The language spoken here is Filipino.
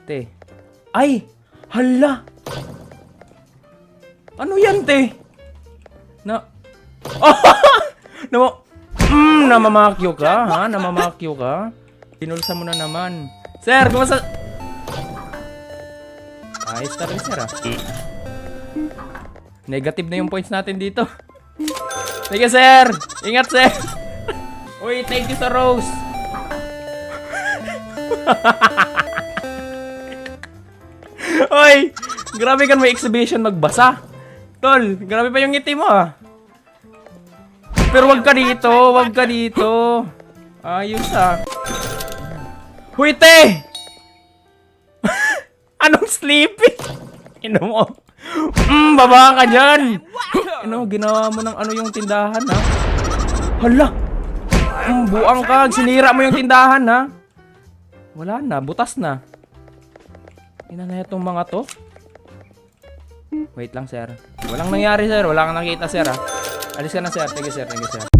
Te. Ay! Hala! Ano yan, te? Namamakyo ka, ha? Namamakyo ka? Pinulsa mo na naman. Sir, kumusta? Ayos na rin, sir, ha? Negative na yung points natin dito. Sige, sir! Ingat, sir! Uy, thank you sa rose! Uy! Grabe kan may exhibition magbasa. Tol, grabe pa yung ngiti mo, ah. Pero wag ka dito, wag ka dito. Ayos, ah. Huy, te! Anong sleepy? Ino mo. Baba ka dyan. Ano, ginawa mo ng ano yung tindahan, ha? Hala! Buang ka, sinira mo yung tindahan, ha? Wala na, butas na. Ina na itong mga to. Wait lang, sir. Walang nangyari, sir. Wala kang nakita, sir, ha? Alis ka na, sir. Thank you, sir. Thank you, sir.